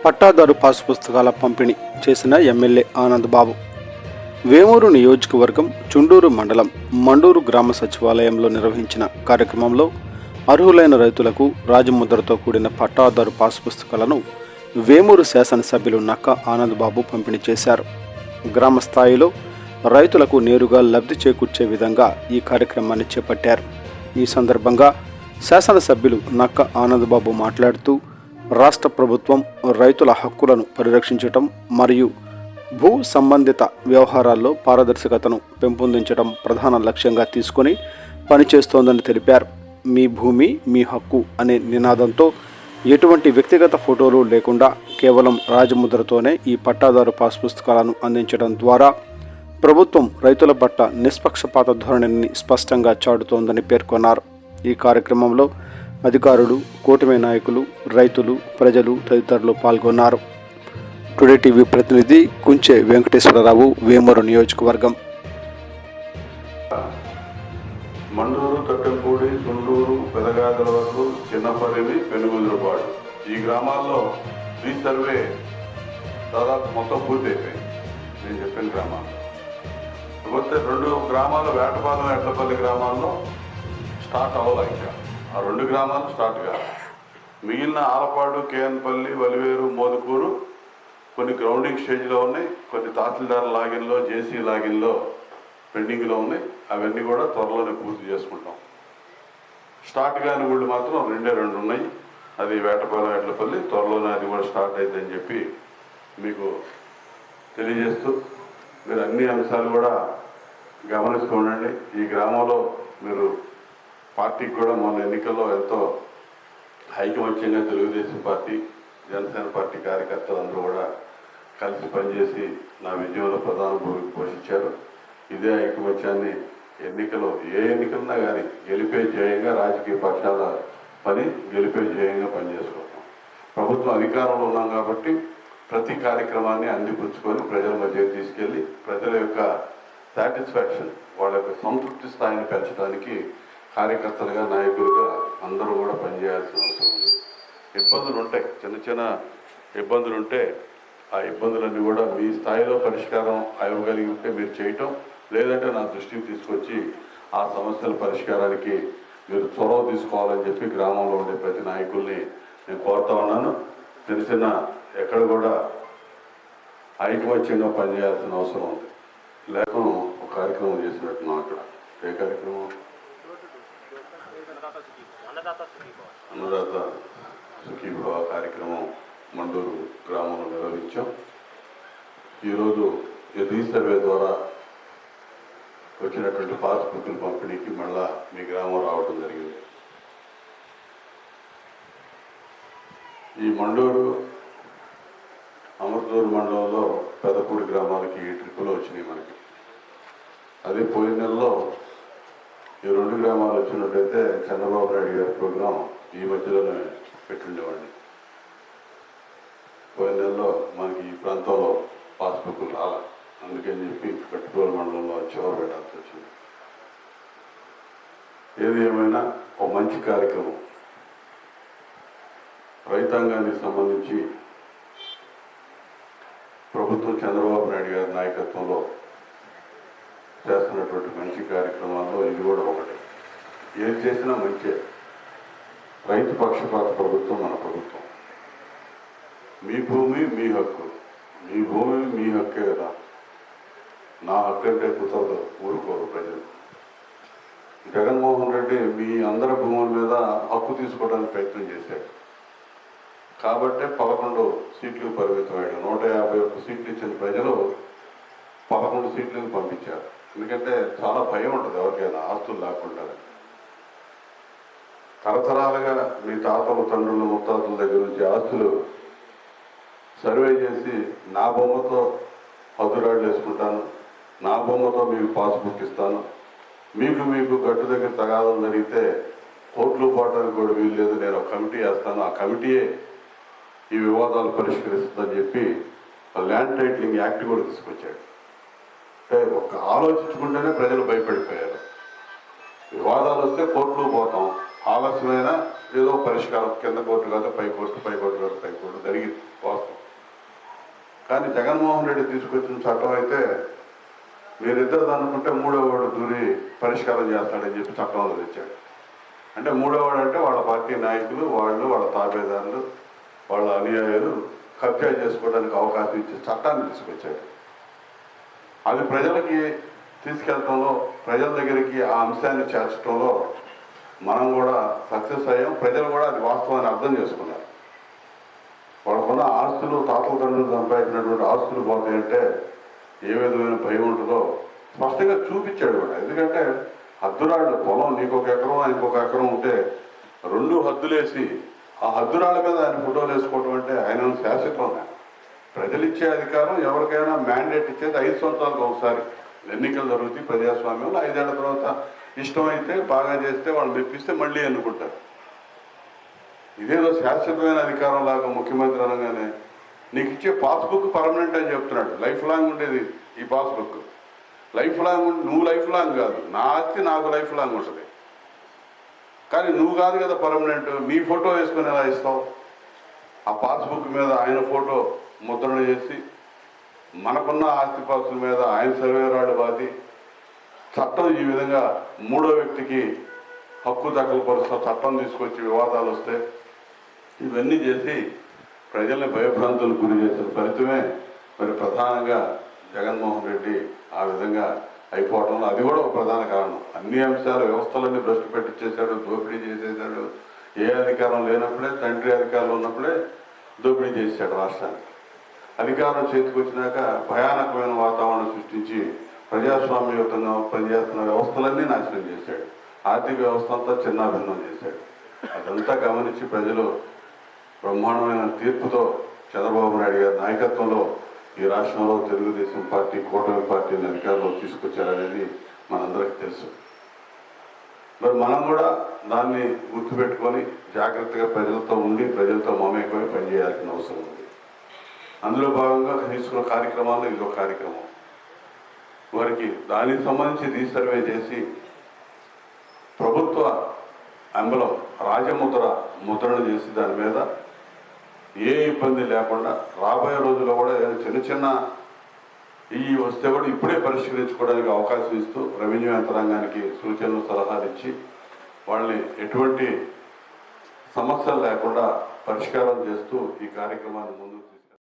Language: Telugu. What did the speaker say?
పట్టాదారు పాస్ పుస్తకాల పంపిణీ చేసిన ఎమ్మెల్యే ఆనంద్ బాబు. వేమూరు నియోజకవర్గం చుండూరు మండలం మండూరు గ్రామ సచివాలయంలో నిర్వహించిన కార్యక్రమంలో అర్హులైన రైతులకు రాజముద్రతో కూడిన పట్టాదారు పాస్ పుస్తకాలను వేమూరు శాసనసభ్యులు నక్క ఆనంద్ బాబు పంపిణీ చేశారు. గ్రామ స్థాయిలో రైతులకు నేరుగా లబ్ధి చేకూర్చే విధంగా ఈ కార్యక్రమాన్ని చేపట్టారు. ఈ సందర్భంగా శాసనసభ్యులు నక్క ఆనంద్ బాబు మాట్లాడుతూ రాష్ట్ర ప్రభుత్వం రైతుల హక్కులను పరిరక్షించటం మరియు భూ సంబంధిత వ్యవహారాల్లో పారదర్శకతను పెంపొందించడం ప్రధాన లక్ష్యంగా తీసుకొని పనిచేస్తోందని తెలిపారు. మీ భూమి మీ హక్కు అనే నినాదంతో ఎటువంటి వ్యక్తిగత ఫోటోలు లేకుండా కేవలం రాజముద్రతోనే ఈ పట్టాదారు పాస్ పుస్తకాలను అందించడం ద్వారా ప్రభుత్వం రైతుల పట్ల నిష్పక్షపాత ధోరణిని స్పష్టంగా చాటుతోందని పేర్కొన్నారు. ఈ కార్యక్రమంలో అధికారులు, కూటమి నాయకులు, రైతులు, ప్రజలు తదితరులు పాల్గొన్నారు. టుడే టీవీ ప్రతినిధి కుంచె వెంకటేశ్వరరావు, వేమూరు నియోజకవర్గం. మండూరు, తొట్టెంపూడి, చుండూరు, పెదగాదల వరకు, చిన్నపల్లి, పెనుగుంద్రపాడు ఈ గ్రామాల్లో రీసర్వే దాదాపు మొత్తం పూర్తి అయిపోయింది. నేను చెప్పిన గ్రామాల్లో కాకపోతే 2 గ్రామాలు వేటపాలెం, ఎడ్లపల్లి గ్రామాల్లో స్టార్ట్ అవ్వాలి. ఇంకా ఆ 2 గ్రామాలు స్టార్ట్ కాదు. మిగిలిన ఆలపాడు, కేఎన్పల్లి, వలివేరు, మోదుకూరు కొన్ని గ్రౌండింగ్ స్టేజ్లో ఉన్నాయి. కొన్ని తహసీల్దార్ లాగిన్లో, జేసీ లాగిన్లో పెండింగ్లో ఉన్నాయి. అవన్నీ కూడా త్వరలోనే పూర్తి చేసుకుంటాం. స్టార్ట్ కాని ఊళ్ళు మాత్రం 2 ఉన్నాయి. అది వేటపాలెం, ఎడ్లపల్లి. త్వరలోనే అది కూడా స్టార్ట్ అవుతుందని చెప్పి మీకు తెలియజేస్తూ మీరు అన్ని అంశాలు కూడా గమనిస్తూ ఉండండి. ఈ గ్రామంలో మీరు పార్టీకి కూడా మొన్న ఎన్నికల్లో ఎంతో ఐకమత్యంగా తెలుగుదేశం పార్టీ, జనసేన పార్టీ కార్యకర్తలందరూ కూడా కలిసి పనిచేసి నా విజయంలో ప్రధాన భూమిక పోషించారు. ఇదే ఐకమత్యాన్ని ఎన్నికల్లో ఏ ఎన్నికలన్నా కానీ గెలిపే ధ్యేయంగా రాజకీయ పక్షాల పని గెలిపే ధ్యేయంగా పనిచేసుకుంటాం. ప్రభుత్వం అధికారంలో ఉన్నాం కాబట్టి ప్రతి కార్యక్రమాన్ని అందిపుచ్చుకొని ప్రజల మధ్యకి తీసుకెళ్ళి ప్రజల యొక్క సాటిస్ఫాక్షన్, వాళ్ళ యొక్క సంతృప్తి స్థాయిని పెంచడానికి కార్యకర్తలుగా, నాయకులుగా అందరూ కూడా పనిచేయాల్సిన అవసరం ఉంది. ఇబ్బందులు ఉంటాయి, చిన్న చిన్న ఇబ్బందులు ఉంటే ఆ ఇబ్బందులన్నీ కూడా మీ స్థాయిలో పరిష్కారం అవ్వగలిగి ఉంటే మీరు చేయటం, లేదంటే నా దృష్టికి తీసుకొచ్చి ఆ సమస్యల పరిష్కారానికి మీరు చొరవ తీసుకోవాలని చెప్పి గ్రామంలో ఉండే ప్రతి నాయకుల్ని నేను కోరుతా ఉన్నాను. చిన్న చిన్న ఎక్కడ కూడా ఐకమత్యంగా పనిచేయాల్సిన అవసరం ఉంది. లేక ఒక కార్యక్రమం చేసినట్టున్నాం. అక్కడ ఏ కార్యక్రమం? అన్నదాత సుఖీభవ కార్యక్రమం మండూరు గ్రామంలో నిర్వహించాం. ఈరోజు ఈ రీసర్వే ద్వారా వచ్చినటువంటి పాస్ బుక్కుల పంపిణీకి మళ్ళా మీ గ్రామం రావడం జరిగింది. ఈ మండూరు, అమర్దూరు మండలంలో పెదపూడి గ్రామాలకి ఈ ట్రిప్పులు వచ్చినాయి మనకి. అదే పోయిన నెలలో ఈ 2 గ్రామాలు వచ్చినట్టయితే చంద్రబాబు నాయుడు గారి ప్రోగ్రాం ఈ మధ్యలోనే పెట్టుండేవాడిని. పోయిన నెలలో మనకి ఈ ప్రాంతంలో పాస్బుక్లు రాలా, అందుకని చెప్పి కట్టుకోల మండలంలో చివరి పెట్టాల్సి వచ్చింది. ఏది ఏమైనా ఒక మంచి కార్యక్రమం రైతాంగానికి సంబంధించి ప్రభుత్వం చంద్రబాబు నాయుడు గారి నాయకత్వంలో చేస్తున్నటువంటి మంచి కార్యక్రమాల్లో ఇది కూడా ఒకటి. ఏది చేసినా మంచి. రైతు పక్షపాత ప్రభుత్వం మన ప్రభుత్వం. మీ భూమి మీ హక్కు, మీ భూమి మీ హక్కే కదా. నా హక్కు అంటే కుదరదు, ఊరుకోరు ప్రజలు. జగన్మోహన్ రెడ్డి మీ అందరి భూముల మీద హక్కు తీసుకోవడానికి ప్రయత్నం చేశాడు కాబట్టే 11 సీట్లు పరిమితమయ్యాడు. 151 సీట్లు ఇచ్చిన ప్రజలు 11 సీట్లకు పంపించారు. ఎందుకంటే చాలా భయం ఉంటుంది ఎవరికైనా ఆస్తులు లేకుండా. తరతరాలుగా మీ తాతలు, తండ్రులు, ముత్తాతల దగ్గర నుంచి ఆస్తులు సర్వే చేసి నా బొమ్మతో హద్దురాళ్ళు వేసుకుంటాను, నా బొమ్మతో మీకు పాస్బుక్ ఇస్తాను, మీకు గట్టు దగ్గర తగాదం జరిగితే కోర్టులు పోవడానికి కూడా వీలు లేదు, నేను ఒక కమిటీ వేస్తాను, ఆ కమిటీయే ఈ వివాదాలు పరిష్కరిస్తుందని చెప్పి ల్యాండ్ టైటిలింగ్ యాక్ట్ కూడా తీసుకొచ్చాడు. అంటే ఒక ఆలోచించుకుంటేనే ప్రజలు భయపడిపోయారు. వివాదాలు వస్తే కోర్టులు పోతాం, ఆలస్యమైన ఏదో పరిష్కారం కింద కోర్టు కాదు పై కోర్టు, పై కోర్టు కాదు పై కోర్టు జరిగింది వాస్తవం. కానీ జగన్మోహన్ రెడ్డి తీసుకొచ్చిన చట్టం అయితే మీరిద్దరు అనుకుంటే మూడోవాడు దూరి పరిష్కారం చేస్తాడని చెప్పి చట్టంలో తెచ్చాడు. అంటే మూడోవాడు అంటే వాళ్ళ పార్టీ నాయకులు, వాళ్ళ తాబేదారులు, వాళ్ళ అనుయాయులు కబ్జా చేసుకోవడానికి అవకాశం ఇచ్చే చట్టాన్ని తీసుకొచ్చాడు. అది ప్రజలకి తీసుకెళ్లడంలో, ప్రజల దగ్గరికి ఆ అంశాన్ని చేర్చడంలో మనం కూడా సక్సెస్ అయ్యాం. ప్రజలు కూడా అది వాస్తవాన్ని అర్థం చేసుకున్నారు. వాళ్ళకున్న ఆస్తులు, తాతల తండ్రులు సంపాదించినటువంటి ఆస్తులు పోతాయంటే ఏ విధమైన భయం ఉంటుందో స్పష్టంగా చూపించాడు కూడా. ఎందుకంటే హద్దురాళ్ళు పొలం నీకు ఒక ఎకరం ఆయనకు ఒక ఎకరం ఉంటే 2 హద్దులేసి ఆ హద్దురాళ్ళ మీద ఆయన ఫోటోలు వేసుకోవడం అంటే ఆయన శాశ్వతంగా ప్రజలు ఇచ్చే అధికారం ఎవరికైనా మ్యాండేట్ ఇచ్చేది 5 సంవత్సరాలకు ఒకసారి ఎన్నికలు జరుగుతాయి ప్రజాస్వామ్యంలో. 5 ఏళ్ల తర్వాత ఇష్టమైతే బాగా చేస్తే వాళ్ళు మెప్పిస్తే మళ్ళీ ఎన్నుకుంటారు. ఇదేదో శాశ్వతమైన అధికారం లాగా ముఖ్యమంత్రి అనగానే నీకు ఇచ్చే పాస్బుక్ పర్మనెంట్ అని చెప్తున్నాడు. లైఫ్ లాంగ్ ఉండేది ఈ పాస్బుక్. లైఫ్ లాంగ్ నువ్వు లైఫ్ లాంగ్ కాదు, నా ఆస్తి నాకు లైఫ్ లాంగ్ ఉంటుంది. కానీ నువ్వు కాదు కదా పర్మనెంట్. మీ ఫోటో వేసుకొని ఎలా ఇస్తావు? ఆ పాస్బుక్ మీద ఆయన ఫోటో ముద్రణ చేసి మనకున్న ఆస్తిపాస్తుల మీద ఆయన సర్వేరాడు బాధి చట్టం ఈ విధంగా మూడో వ్యక్తికి హక్కు దఖలుపరుస్తున్న చట్టం తీసుకొచ్చి వివాదాలు వస్తే ఇవన్నీ చేసి ప్రజల్ని భయభ్రాంతులకు గురి చేసిన ఫలితమే మరి ప్రధానంగా జగన్మోహన్ రెడ్డి ఆ విధంగా అయిపోవడంలో అది కూడా ఒక ప్రధాన కారణం. అన్ని అంశాలు వ్యవస్థలన్నీ భ్రష్టు పెట్టించేశాడు, దోపిడీ చేసేసాడు. ఏ అధికారం లేనప్పుడే, తండ్రి అధికారంలో ఉన్నప్పుడే దోపిడీ చేశాడు రాష్ట్రానికి. అధికారం చేతికొచ్చినాక భయానకమైన వాతావరణం సృష్టించి ప్రజాస్వామ్యయుతంగా పనిచేస్తున్న వ్యవస్థలన్నీ నాశనం చేశాడు. ఆర్థిక వ్యవస్థ అంతా చిన్నాభిన్నం చేశాడు. అదంతా గమనించి ప్రజలు బ్రహ్మాండమైన తీర్పుతో చంద్రబాబు నాయుడు గారి నాయకత్వంలో ఈ రాష్ట్రంలో తెలుగుదేశం పార్టీ, కూటమి పార్టీని అధికారంలో తీసుకొచ్చారనేది మనందరికీ తెలుసు. మరి మనం కూడా దాన్ని గుర్తుపెట్టుకొని జాగ్రత్తగా ప్రజలతో ఉండి ప్రజలతో మమేకమై పనిచేయాల్సిన అవసరం ఉంది. అందులో భాగంగా తీసుకున్న కార్యక్రమాల్లో ఇదో కార్యక్రమం. వారికి దానికి సంబంధించి రీసర్వే చేసి ప్రభుత్వ అంబలం ముద్రణ చేసి దాని మీద ఏ ఇబ్బంది లేకుండా రాబోయే రోజుల్లో కూడా ఏదైనా చిన్న ఈ వస్తే కూడా ఇప్పుడే పరిష్కరించుకోవడానికి అవకాశం ఇస్తూ రెవెన్యూ యంత్రాంగానికి సూచనలు, సలహాలు ఇచ్చి వాళ్ళని ఎటువంటి సమస్యలు లేకుండా పరిష్కారం చేస్తూ ఈ కార్యక్రమాన్ని ముందుకు